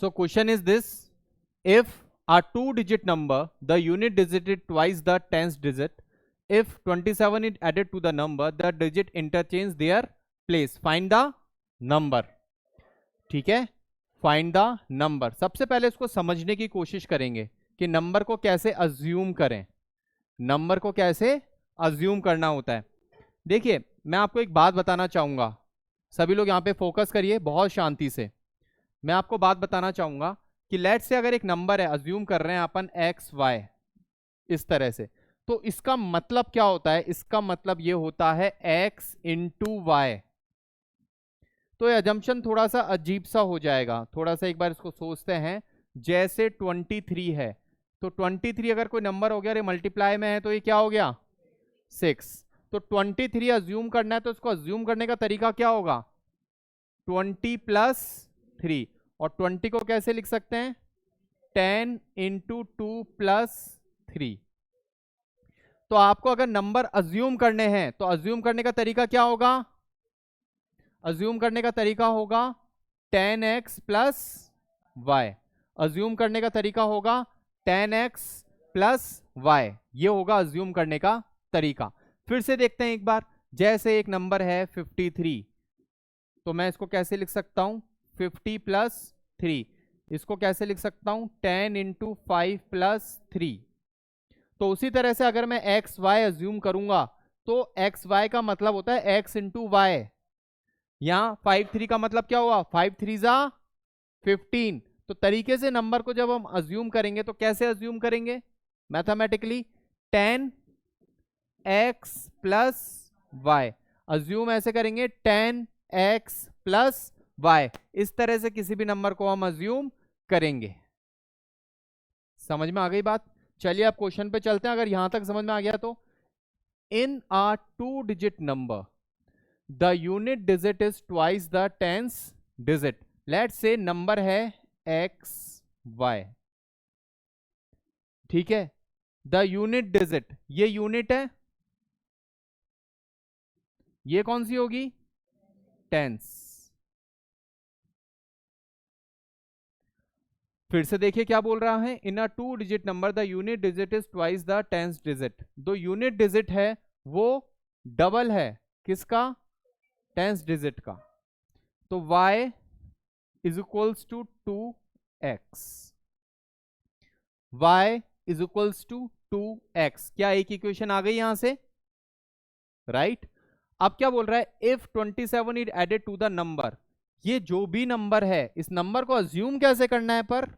So question is this: if a two-digit number, the unit digit is twice the tens digit. If 27 is added to the number, the digit interchange their place. Find the number. ठीक है, find the number. सबसे पहले इसको समझने की कोशिश करेंगे कि नंबर को कैसे अज्यूम करें, नंबर को कैसे अज्यूम करना होता है. देखिए, मैं आपको एक बात बताना चाहूंगा, सभी लोग यहाँ पे फोकस करिए बहुत शांति से. मैं आपको बात बताना चाहूंगा कि लेट्स से अगर एक नंबर है, अज्यूम कर रहे हैं अपन एक्स वाई इस तरह से, तो इसका मतलब क्या होता है? इसका मतलब ये होता है एक्स इंटू वाई. तो ये अजम्पशन थोड़ा सा अजीब सा हो जाएगा. थोड़ा सा एक बार इसको सोचते हैं. जैसे 23 है, तो 23 अगर कोई नंबर हो गया और ये मल्टीप्लाई में है, तो ये क्या हो गया? 6. तो 23 अज्यूम करना है, तो इसको अज्यूम करने का तरीका क्या होगा? 20 प्लस 3. और 20 को कैसे लिख सकते हैं? 10 इंटू 2 प्लस 3. तो आपको अगर नंबर अज्यूम करने हैं, तो अज्यूम करने का तरीका क्या होगा? अज्यूम करने का तरीका होगा 10x प्लस वाई. अज्यूम करने का तरीका होगा 10x प्लस वाई. ये होगा अज्यूम करने का तरीका. फिर से देखते हैं एक बार. जैसे एक नंबर है 53, तो मैं इसको कैसे लिख सकता हूं? 50 प्लस 3. इसको कैसे लिख सकता हूं? 10 इंटू 5 प्लस 3. तो उसी तरह से अगर मैं एक्स वाई अज्यूम करूंगा, तो एक्स वाई का मतलब होता है एक्स इंटू वाई. यहां 5 3 का मतलब क्या हुआ? 5 3 जा 15. तो तरीके से नंबर को जब हम अज्यूम करेंगे, तो कैसे अज्यूम करेंगे? Mathematically 10x plus Y. Assume ऐसे करेंगे 10x प्लस वाई. इस तरह से किसी भी नंबर को हम अज्यूम करेंगे. समझ में आ गई बात? चलिए अब क्वेश्चन पे चलते हैं. अगर यहां तक समझ में आ गया तो, in a two digit number the unit digit is twice the tens digit. let's say number है x y. ठीक है, the unit digit, ये यूनिट है, ये कौन सी होगी? टेंस. फिर से देखिए क्या बोल रहा है. In a two digit number the unit digit is twice the tens digit. दो यूनिट डिजिट है वो डबल है किसका? टेंस डिजिट का. तो y is equals to 2x. y is equals to 2x. क्या एक इक्वेशन आ गई यहां से? राइट. अब क्या बोल रहा है? If 27 is added to the number. ये जो भी नंबर है, इस नंबर को अज्यूम कैसे करना है? पर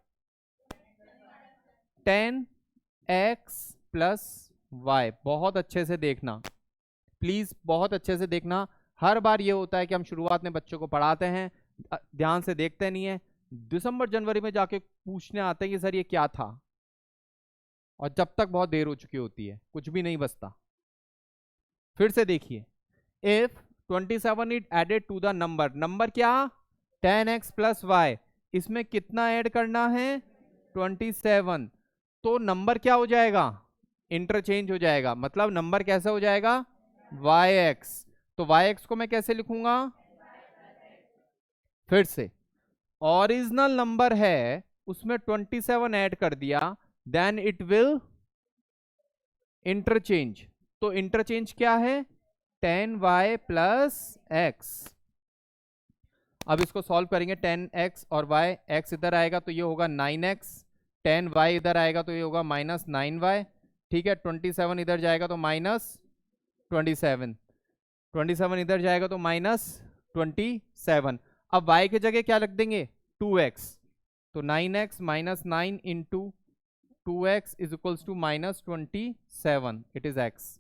10x प्लस y. बहुत अच्छे से देखना प्लीज, बहुत अच्छे से देखना. हर बार ये होता है कि हम शुरुआत में बच्चों को पढ़ाते हैं, ध्यान से देखते नहीं है, दिसंबर जनवरी में जाके पूछने आते हैं कि सर ये क्या था, और जब तक बहुत देर हो चुकी होती है, कुछ भी नहीं बचता. फिर से देखिए. If 27 is added to the number. Number क्या? 10x plus Y. इसमें कितना ऐड करना है? 27. तो नंबर क्या हो जाएगा? इंटरचेंज हो जाएगा. मतलब नंबर कैसा हो जाएगा? yx. तो yx को मैं कैसे लिखूंगा? फिर से, ओरिजिनल नंबर है उसमें 27 ऐड कर दिया, देन इट विल इंटरचेंज. तो इंटरचेंज क्या है? 10y plus x. अब इसको सॉल्व करेंगे. 10x और y, x इधर आएगा तो ये होगा 9x, 10y इधर आएगा तो ये होगा माइनस 9y. ठीक है, 27 इधर जाएगा तो माइनस 27, 27 इधर जाएगा तो माइनस 27. अब y की जगह क्या रख देंगे? 2x. तो 9x minus 9 into 2x is equals to minus 27. It is x.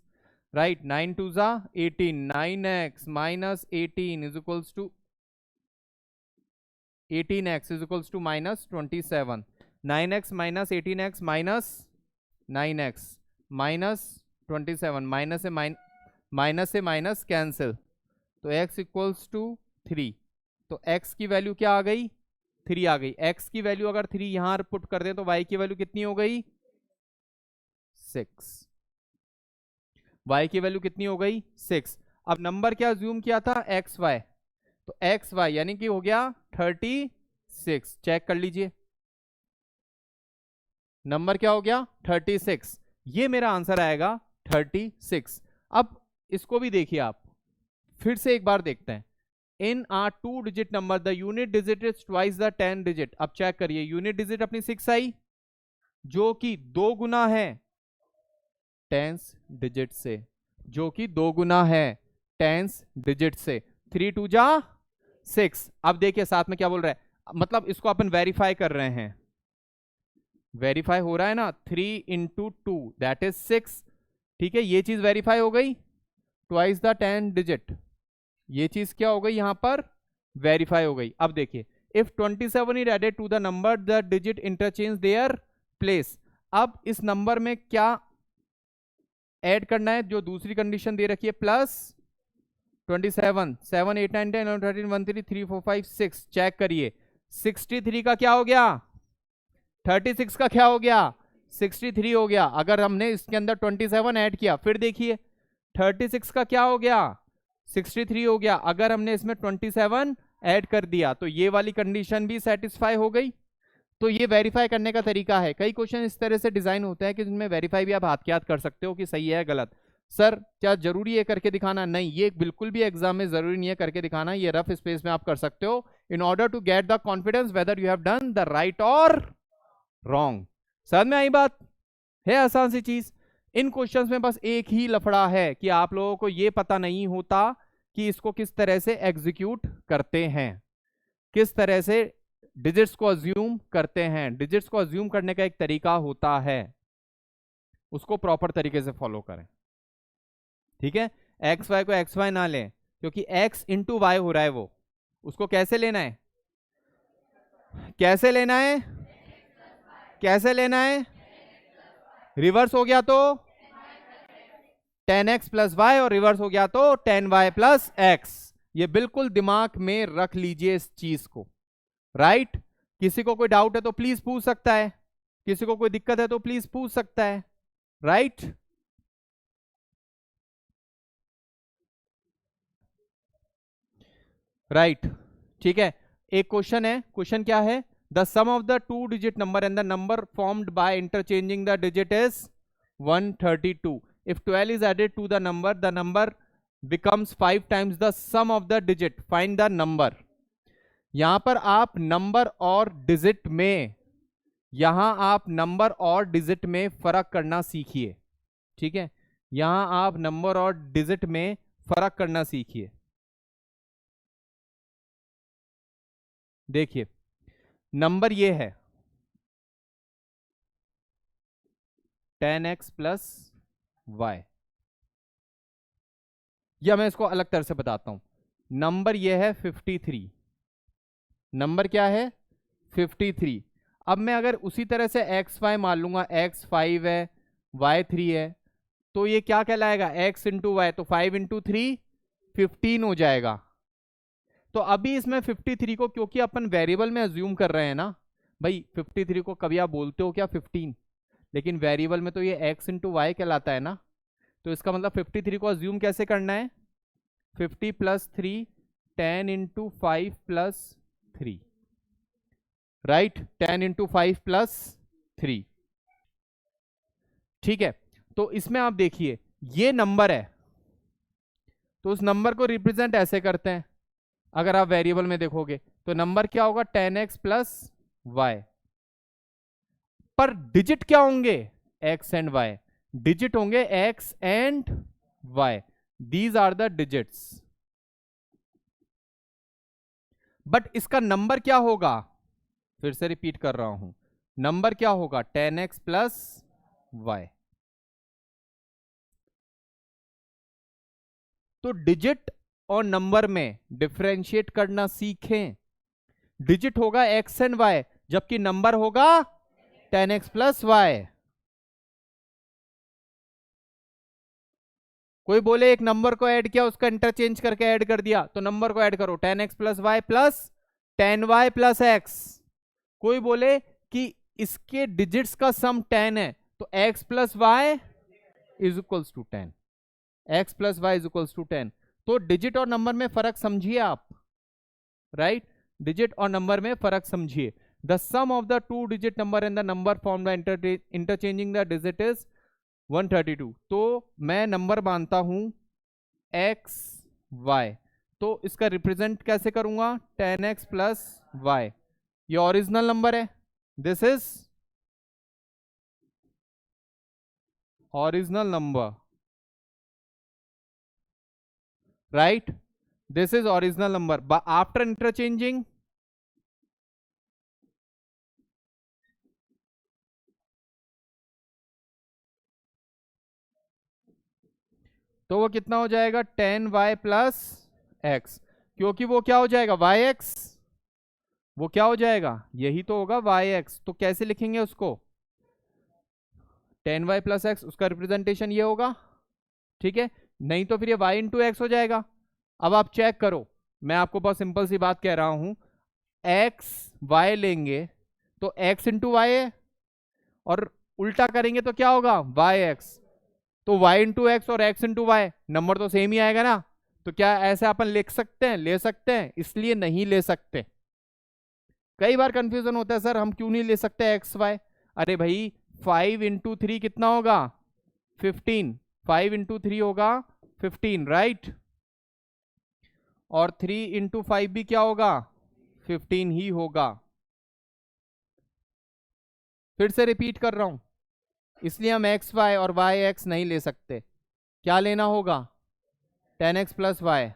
Right. 9 2 जा 18. 9x minus 18 is equals to 18x is equals to minus 27. 9x minus 18x minus 9x minus 27. Minus से minus cancel, तो x equals to 3. तो x की value क्या आ गई? 3 आ गई. x की वैल्यू अगर 3 यहां पुट कर दें तो y की वैल्यू कितनी हो गई? 6. y की वैल्यू कितनी हो गई? 6. अब नंबर क्या अज्यूम किया था? xy. तो xy यानी कि हो गया 36. 36। चेक कर लीजिए, नंबर क्या हो गया 36। ये मेरा आंसर आएगा 36। अब इसको भी देखिए आप, फिर से एक बार देखते हैं। इन are 2 digit number the unit digit is twice the 10 digit. अब चेक करिए, यूनिट डिजिट अपनी 6 आई, जो कि 2 गुना है 10 डिजिट से, जो कि 2 गुना है 10 डिजिट से। 3 2 जा 6। अब देखिए साथ में क्या बोल रहा है, मतलब इसको अपन वेरीफाई कर रहे हैं, वेरीफाई हो रहा है ना, 3 इंटू 2 दैट इज 6। ठीक है, ये चीज वेरीफाई हो गई, ट्वाइस द 10 डिजिट, ये चीज क्या हो गई यहां पर वेरीफाई हो गई। अब देखिए, if 27 is added to the number the digit interchange their place. अब इस नंबर में क्या ऐड करना है, जो दूसरी कंडीशन दे रखी है, प्लस 27, 7 8 9 10 11 13 1 3 3 4 5 6। चेक करिए, 63 का क्या हो गया, 36 का क्या हो गया, 63 हो गया। अगर हमने इसके अंदर 27 ऐड किया, फिर देखिए 36 का क्या हो गया, 63 हो गया। अगर हमने इसमें 27 ऐड कर दिया तो ये वाली कंडीशन भी सेटिस्फाई हो गई। तो ये वेरीफाई करने का तरीका है। कई क्वेश्चन इस तरह से डिजाइन होते हैं कि जिनमें वेरीफाई भी आप हाथ के हाथ कर सकते हो कि सही है गलत। सर क्या जरूरी है करके दिखाना, नहीं, ये बिल्कुल भी एग्जाम में जरूरी नहीं है करके दिखाना, ये रफ स्पेस में आप कर सकते हो in order to get the confidence whether you have done the right और रॉन्ग। समझ में आई बात, है आसान सी चीज। इन क्वेश्चंस में बस एक ही लफड़ा है कि आप लोगों को ये पता नहीं होता कि इसको किस तरह से एग्जीक्यूट करते हैं, किस तरह से डिजिट्स को अज्यूम करते हैं। डिजिट्स को अज्यूम करने का एक तरीका होता है, उसको प्रॉपर तरीके से फॉलो करें। ठीक है, एक्स वाई को एक्स वाई ना लें, क्योंकि एक्स इंटू वाई हो रहा है, वो उसको कैसे लेना है, कैसे लेना है, कैसे लेना है, रिवर्स हो गया तो 10x प्लस वाई, और रिवर्स हो गया तो 10y प्लस एक्स। ये बिल्कुल दिमाग में रख लीजिए इस चीज को, राइट। किसी को कोई डाउट है तो प्लीज पूछ सकता है, किसी को कोई दिक्कत है तो प्लीज पूछ सकता है, राइट। राइट, ठीक है। एक क्वेश्चन है, क्वेश्चन क्या है, the sum of the 2 digit number and the number formed by interchanging the digit is 132। If 12 is added to the number becomes 5 times the sum of the digit, find the number। यहां पर आप number और digit में, यहां आप number और digit में फर्क करना सीखिए। ठीक है, यहां आप नंबर और डिजिट में फर्क करना सीखिए। देखिए नंबर ये है 10x प्लस y, या मैं इसको अलग तरह से बताता हूं। नंबर ये है 53, नंबर क्या है 53। अब मैं अगर उसी तरह से एक्स वाई मान लूंगा, एक्स 5 है वाई 3 है, तो ये क्या कहलाएगा, एक्स इंटू वाई, तो 5 इंटू 3 15 हो जाएगा। तो अभी इसमें 53 को क्योंकि अपन वेरिएबल में अज्यूम कर रहे हैं ना भाई, 53 को कभी आप बोलते हो क्या 15, लेकिन वेरिएबल में तो ये x इंटू वाई कहलाता है ना। तो इसका मतलब 53 को अज्यूम कैसे करना है, 50 plus 3 10 into 5 plus 3, right, 10 into 5 plus 3। ठीक है, तो इसमें आप देखिए ये नंबर है, तो उस नंबर को रिप्रेजेंट ऐसे करते हैं। अगर आप वेरिएबल में देखोगे तो नंबर क्या होगा 10x प्लस वाई, पर डिजिट क्या होंगे x एंड y, डिजिट होंगे x and y, these are the digits. But इसका नंबर क्या होगा, फिर से रिपीट कर रहा हूं, नंबर क्या होगा 10x प्लस वाई। तो डिजिट और नंबर में डिफरेंशिएट करना सीखें। डिजिट होगा x एंड y, जबकि नंबर होगा 10x प्लस वाई। कोई बोले एक नंबर को ऐड किया, उसका इंटरचेंज करके ऐड कर दिया, तो नंबर को ऐड करो 10x plus Y plus 10y plus X. कोई बोले कि इसके डिजिट्स का सम 10 है, तो x plus Y is equals to 10, x plus Y is equals to 10। तो डिजिट और नंबर में फर्क समझिए आप, राइट। डिजिट और नंबर में फर्क समझिए। The sum of the two digit number and the number form the interchanging the digit is 132। तो मैं नंबर मानता हूं x y, तो इसका रिप्रेजेंट कैसे करूंगा 10x प्लस y। ये ओरिजिनल नंबर है, this is original number, right, this is original number. After interchanging तो वो कितना हो जाएगा 10y प्लस x, क्योंकि वो क्या हो जाएगा yx, वो क्या हो जाएगा यही तो होगा yx। तो कैसे लिखेंगे उसको 10y प्लस एक्स, उसका रिप्रेजेंटेशन ये होगा, ठीक है। नहीं तो फिर ये y इंटू एक्स हो जाएगा। अब आप चेक करो, मैं आपको बहुत सिंपल सी बात कह रहा हूं, x y लेंगे तो x इंटू वाई है, और उल्टा करेंगे तो क्या होगा yx। तो y इंटू एक्स और x इंटू वाई नंबर तो सेम ही आएगा ना। तो क्या ऐसे अपन लिख सकते हैं, ले सकते हैं? इसलिए नहीं ले सकते। कई बार कंफ्यूजन होता है सर हम क्यों नहीं ले सकते एक्स वाई। अरे भाई 5 इंटू 3 कितना होगा 15, 5 इंटू 3 होगा 15, राइट, और 3 इंटू 5 भी क्या होगा 15 ही होगा। फिर से रिपीट कर रहा हूं, इसलिए हम एक्स वाई और वाई एक्स नहीं ले सकते। क्या लेना होगा 10x प्लस वाई,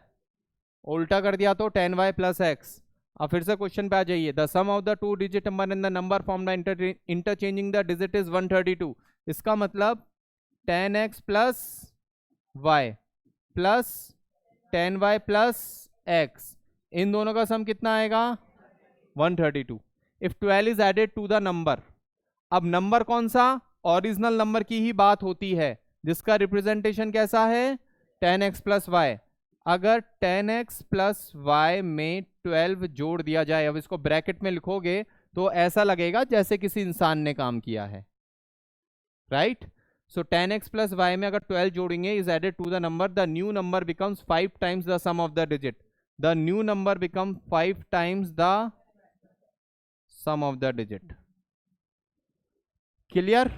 उल्टा कर दिया तो 10y प्लस एक्स। अब फिर से क्वेश्चन पे आ जाइए, the sum of the two digit number and the number form the interchanging the digit is 132। इसका मतलब 10x plus Y plus 10y plus X, इन दोनों का सम कितना आएगा 132। If 12 is added to the number, अब नंबर कौन सा, ओरिजिनल नंबर की ही बात होती है जिसका रिप्रेजेंटेशन कैसा है 10x प्लस वाई। अगर 10x प्लस वाई में 12 जोड़ दिया जाए, अब इसको ब्रैकेट में लिखोगे तो ऐसा लगेगा जैसे किसी इंसान ने काम किया है, राइट। सो 10x प्लस वाई में अगर 12 जोड़ेंगे is added to the number, the new number becomes 5 times the sum of the digit. The new number become 5 times the sum of the digit. Clear,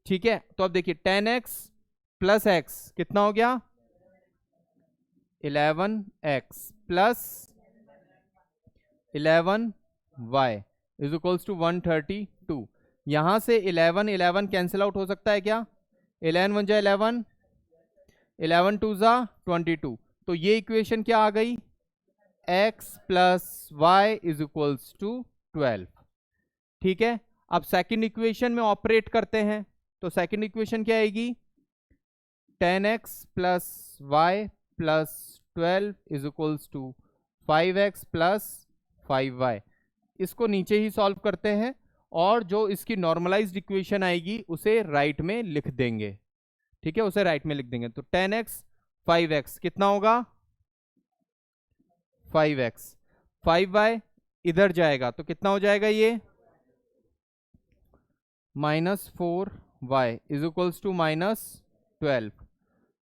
ठीक है। तो अब देखिए 10x प्लस एक्स कितना हो गया 11x plus 11y is equals to 132। यहां से 11 11 कैंसिल आउट हो सकता है क्या, 11 1 जा 11, 11 2 जा 22। तो ये इक्वेशन क्या आ गई x plus Y is equals to 12, ठीक है। अब सेकंड इक्वेशन में ऑपरेट करते हैं, तो सेकंड इक्वेशन क्या आएगी 10x plus Y plus 12 is equals to 5x plus 5y। इसको नीचे ही सॉल्व करते हैं और जो इसकी नॉर्मलाइज्ड इक्वेशन आएगी उसे राइट में लिख देंगे, ठीक है, उसे राइट में लिख देंगे। तो 10x 5x कितना होगा 5x, 5y इधर जाएगा तो कितना हो जाएगा ये -4y is equals to -12,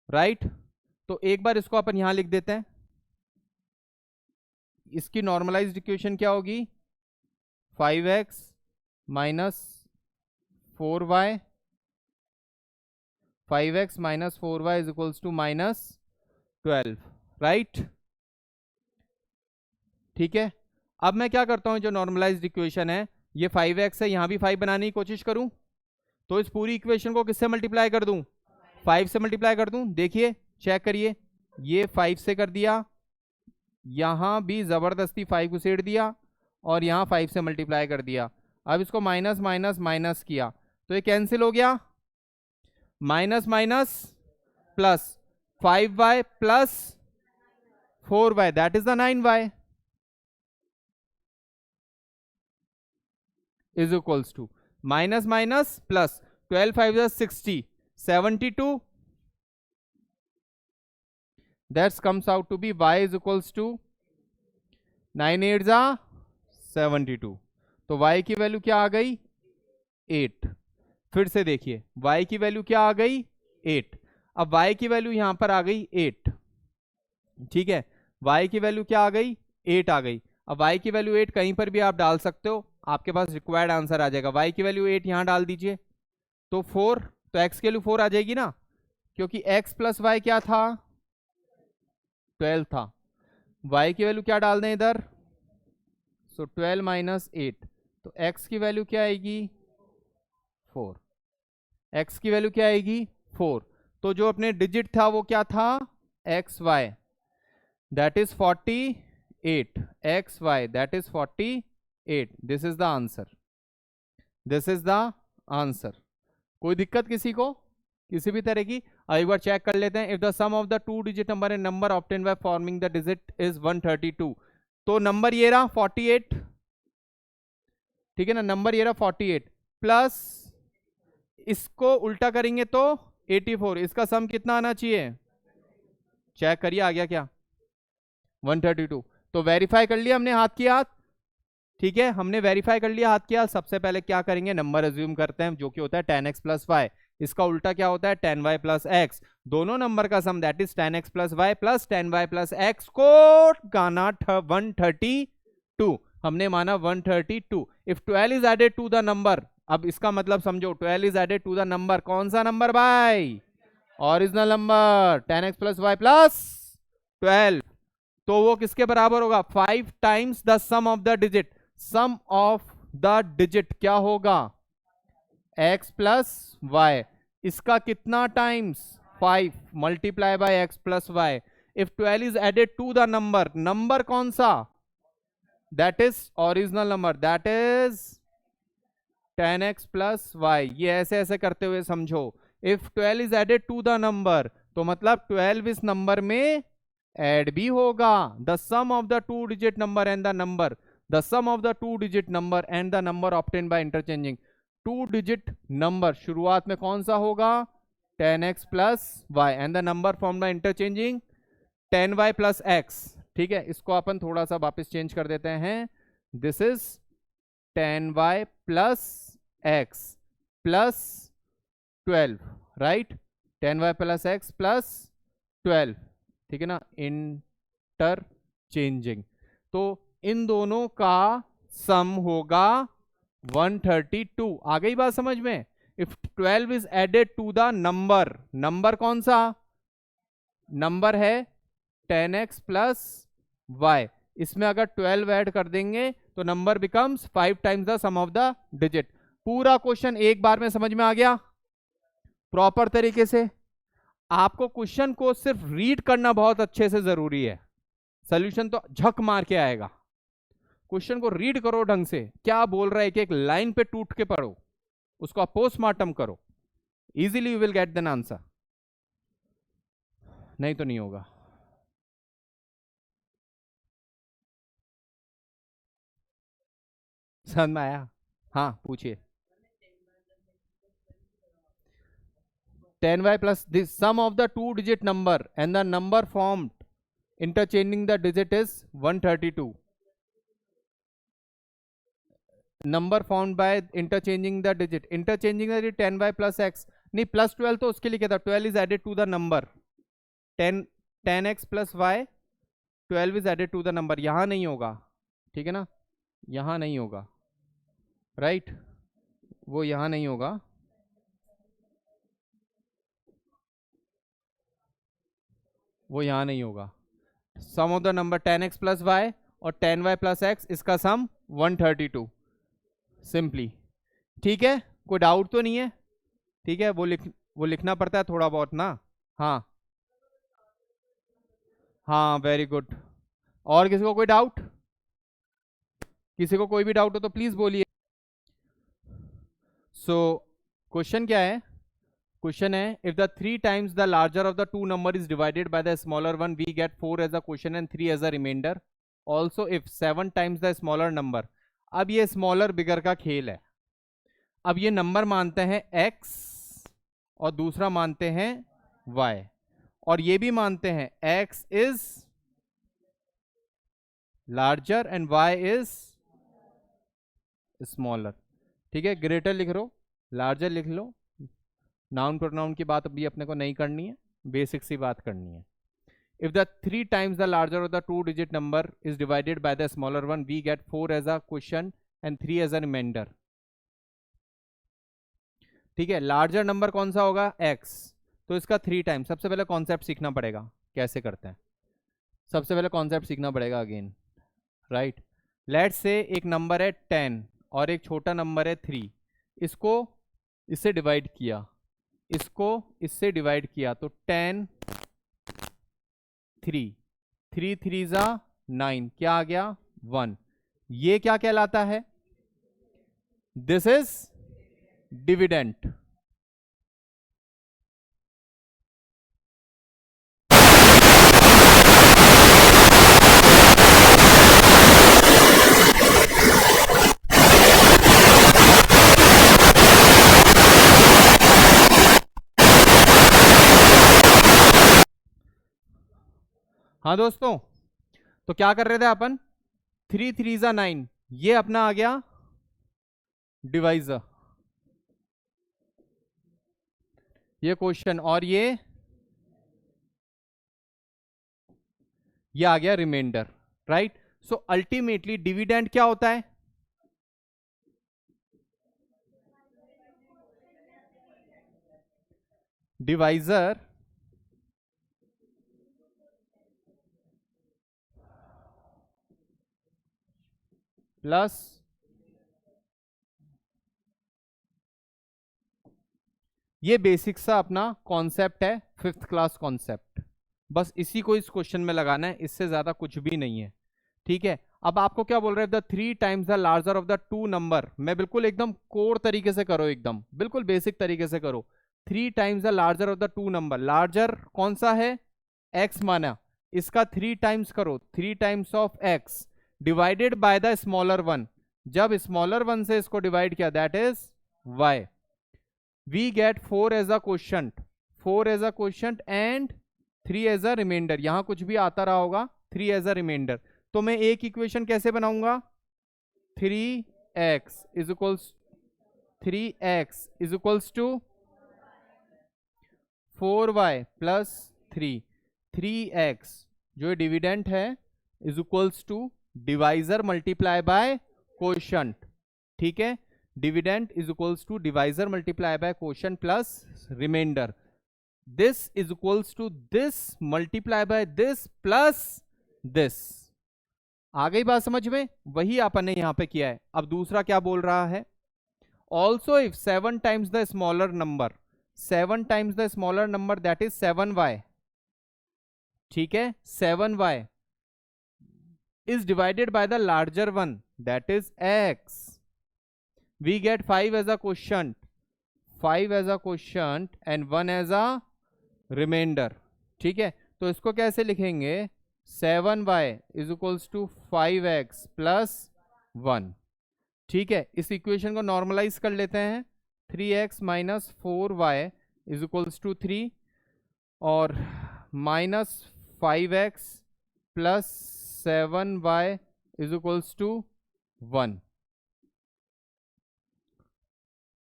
right. तो एक बार इसको अपन यहां लिख देते हैं, इसकी नॉर्मलाइज्ड इक्वेशन क्या होगी 5x minus 4y, 5x minus 4y is equals to -12, right, ठीक है। अब मैं क्या करता हूं, जो नॉर्मलाइज्ड इक्वेशन है ये 5x है, यहां भी 5 बनाने की कोशिश करूं तो इस पूरी इक्वेशन को किससे मल्टीप्लाई कर दूं 5 से मल्टीप्लाई कर दूं। देखिए चेक करिए, ये 5 से कर दिया, यहां भी जबरदस्ती 5 को सेड़ दिया और यहां 5 से मल्टीप्लाई कर दिया। अब इसको माइनस माइनस माइनस किया तो ये कैंसिल हो गया, minus minus plus 5y plus 4y that is the 9y is equals to minus minus plus 12 5 60 72, that comes out to be y is equals to 9 8 जा 72। तो y की वैल्यू क्या आ गई 8। फिर से देखिए y की वैल्यू क्या आ गई 8। अब y की वैल्यू यहां पर आ गई 8, ठीक है, y की वैल्यू क्या आ गई 8 आ गई। अब y की वैल्यू 8 कहीं पर भी आप डाल सकते हो, आपके पास रिक्वायर्ड आंसर आ जाएगा। y की वैल्यू 8 यहां डाल दीजिए तो 4, तो x की वैल्यू 4 आ जाएगी ना, क्योंकि x प्लस वाई क्या था, 12 था। y की वैल्यू क्या डाल दें इधर, सो 12 माइनस 8, तो x की वैल्यू क्या आएगी 4, x की वैल्यू क्या आएगी 4। तो जो अपने डिजिट था वो क्या था, x y, that is 48, x y that is 48, this is the answer, this is the answer. कोई दिक्कत किसी को, किसी भी तरह की? एक बार चेक कर लेते हैं। If the sum of the two digit number and number obtain by forming the digit is 132, तो नंबर ये रहा 48, ठीक है ना, नंबर ये रहा 48 प्लस इसको उल्टा करेंगे तो 84, इसका सम कितना आना चाहिए, चेक करिए आ गया क्या, 132। तो वेरीफाई कर लिया हमने हाथ की हाथ, ठीक है, हमने वेरीफाई कर लिया हाथ की हाथ। सबसे पहले क्या करेंगे, नंबर अज्यूम करते हैं जो कि होता है 10x प्लस वाई, इसका उल्टा क्या होता है 10y प्लस एक्स, दोनों नंबर का sum that is 10x plus Y plus 10y plus X को गाना 132, हमने माना 132। If 12 is added to the number, अब इसका मतलब समझो 12 is added to the number, कौन सा नंबर भाई, original number 10x plus Y plus 12, तो वो किसके बराबर होगा, 5 times the sum of the digit, sum of the digit क्या होगा x प्लस वाई, इसका कितना times 5 multiply by x plus y. If 12 is added to the number, number कौन सा, that is original number, that is 10x plus y. ये ऐसे ऐसे करते हुए समझो, if 12 is added to the number तो मतलब 12 इस नंबर में ऐड भी होगा, the sum of the two digit number and the number, the sum of the two digit number and the number obtain bye interchanging, two digit number शुरुआत में कौन सा होगा 10x plus y and the number form by interchanging 10y plus x, ठीक है, इसको अपन थोड़ा सा वापस चेंज कर देते हैं, this is 10y plus x plus 12, right, 10y plus x plus 12, ठीक है ना, इंटरचेंजिंग, तो इन दोनों का सम होगा 132। आ गई बात समझ में? If 12 is added to the number, number कौन सा, नंबर है 10x प्लस वाई, इसमें अगर 12 ऐड कर देंगे तो number becomes 5 times the sum of the digit. पूरा क्वेश्चन एक बार में समझ में आ गया प्रॉपर तरीके से? आपको क्वेश्चन को सिर्फ रीड करना बहुत अच्छे से जरूरी है, सॉल्यूशन तो झक मार के आएगा। क्वेश्चन को रीड करो ढंग से, क्या बोल रहा है कि एक लाइन पे टूट के पढ़ो, उसको आप पोस्टमार्टम करो, easily you will get then answer, नहीं तो नहीं होगा। समझ में आया? हाँ पूछिए। 10y plus this sum of the two digit number and the number formed interchanging the digit is 132, number formed by interchanging the digit, interchanging the digit 10y plus x, नहीं प्लस 12 तो उसके लिए क्या था, 12 is added to the number 10x plus y, 12 is added to the number, यहां नहीं होगा, ठीक है ना, यहां नहीं होगा, राइट, वो यहां नहीं होगा, वो यहां नहीं होगा। Sum of the number 10x plus Y और 10y प्लस एक्स, इसका सम 132 सिंपली, ठीक है, कोई डाउट तो नहीं है? ठीक है, वो लिखना पड़ता है थोड़ा बहुत ना, हाँ हाँ वेरी गुड। और किसी को कोई डाउट, किसी को कोई भी डाउट हो तो प्लीज बोलिए। सो क्वेश्चन क्या है, क्वेश्चन है if the 3 times the larger of the two number is divided by the smaller one we get 4 as a question and 3 as a reminder, also if 7 times the smaller number. अब ये smaller बिगर का खेल है, अब ये number मानते हैं x और दूसरा मानते हैं y, और ये भी मानते हैं x is larger and y is smaller, ठीक है, ग्रेटर लिख लो, लार्जर लिख लो, नाउन प्रोनाउन की बात अभी अपने को नहीं करनी है, बेसिक सी बात करनी है। if the 3 times the larger of the 2-digit number is divided by the smaller one, we get 4 as a quotient and 3 as a remainder. ठीक है, लार्जर नंबर कौन सा होगा? x, तो इसका 3 टाइम। सबसे पहले कॉन्सेप्ट सीखना पड़ेगा कैसे करते हैं, सबसे पहले कॉन्सेप्ट सीखना पड़ेगा अगेन, राइट। लेट्स से एक नंबर है 10 और एक छोटा नंबर है 3, इसको इससे डिवाइड किया, इसको इससे डिवाइड किया, तो 10 3 3 3 जा 9, क्या आ गया? 1। ये क्या कहलाता है? This is dividend. हाँ दोस्तों, तो क्या कर रहे थे अपन? 3 3 जा 9, ये अपना आ गया डिवाइजर, ये क्वेश्चन, और ये आ गया reminder, right. So ultimately dividend क्या होता है? डिवाइजर प्लस ये बेसिक सा अपना कॉन्सेप्ट है, 5th क्लास कॉन्सेप्ट, बस इसी को इस क्वेश्चन में लगाना है, इससे ज्यादा कुछ भी नहीं है, ठीक है। अब आपको क्या बोल रहे हैं? The 3 times the larger of the 2 number, मैं बिल्कुल एकदम कोर तरीके से करो, एकदम बिल्कुल बेसिक तरीके से करो। 3 times the larger of the 2 number, larger कौन सा है? x माना, इसका 3 टाइम्स करो, 3 times of x divided by the smaller one, जब स्मॉलर वन से इसको डिवाइड किया, that is y, we get 4 as a quotient, 4 as a quotient and 3 as a reminder. यहां कुछ भी आता रहा होगा, 3 एज अ रिमाइंडर। तो मैं एक इक्वेशन कैसे बनाऊंगा? 3x is equals to 4y plus 3, 3x जो डिविडेंट है is equals to divisor multiply by quotient, ठीक है। Dividend is equals to divisor multiply by quotient plus remainder, this is equals to this multiply by this plus this. आ गई बात समझ में? वही आपने यहां पे किया है। अब दूसरा क्या बोल रहा है? Also if 7 times the smaller number, 7 times the smaller number that is 7y, ठीक है, 7y is divided by the larger one that is x, we get 5 as a quotient, 5 as a quotient and 1 as a remainder, ठीक है। तो इसको कैसे लिखेंगे? 7y is equals to 5x plus 1, ठीक है। इस इक्वेशन को नॉर्मलाइज कर लेते हैं, 3x minus 4y is equals to 3 और minus 5x plus 7y is equals to 1,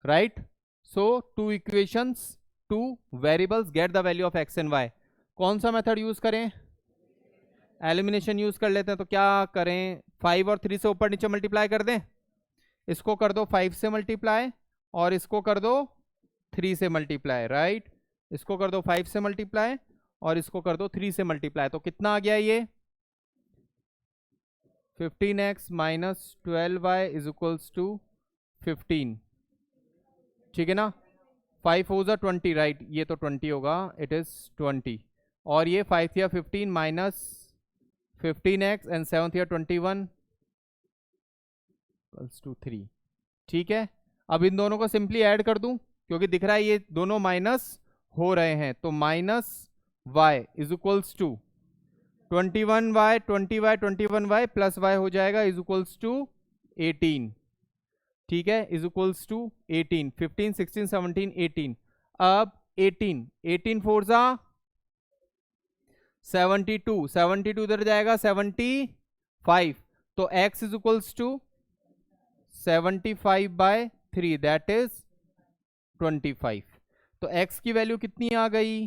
right. So 2 equations, 2 variables, get the value of x and y। कौन सा मेथड यूज करें? एलिमिनेशन यूज कर लेते हैं। तो क्या करें? 5 और 3 से ऊपर नीचे मल्टीप्लाई कर दें, इसको कर दो 5 से मल्टीप्लाई और इसको कर दो 3 से मल्टीप्लाई, राइट। इसको कर दो 5 से मल्टीप्लाई और इसको कर दो 3 से मल्टीप्लाई, तो कितना आ गया ये? 15x minus 12y is equals to 15, ठीक है ना। 5 हो जा 20, राइट, ये तो 20 होगा, इट इज 20, और ये 5 या 15 माइनस 15x एंड 7 या 21 इक्वल्स टू 3, ठीक है। अब इन दोनों को सिंपली ऐड कर दूं, क्योंकि दिख रहा है ये दोनों माइनस हो रहे हैं, तो minus y is equals to 21y 21y plus y हो जाएगा इज इक्वल्स टू 18, ठीक है, इज इक्वल्स टू 18, 15 16 17 18। अब 18 फोर जा 72, 72 इधर जाएगा 75, तो x is equals to 75 by 3 that is 25। तो x की वैल्यू कितनी आ गई?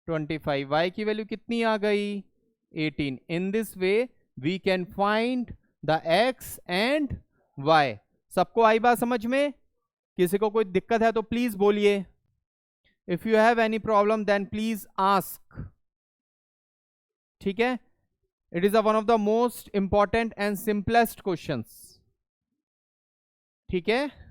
25, y की वैल्यू कितनी आ गई 18. In this way we can find the x and y. सबको आई बात समझ में? किसी को कोई दिक्कत है तो प्लीज बोलिए. If you have any problem then please ask. ठीक है, it is one of the most important and simplest questions. ठीक है.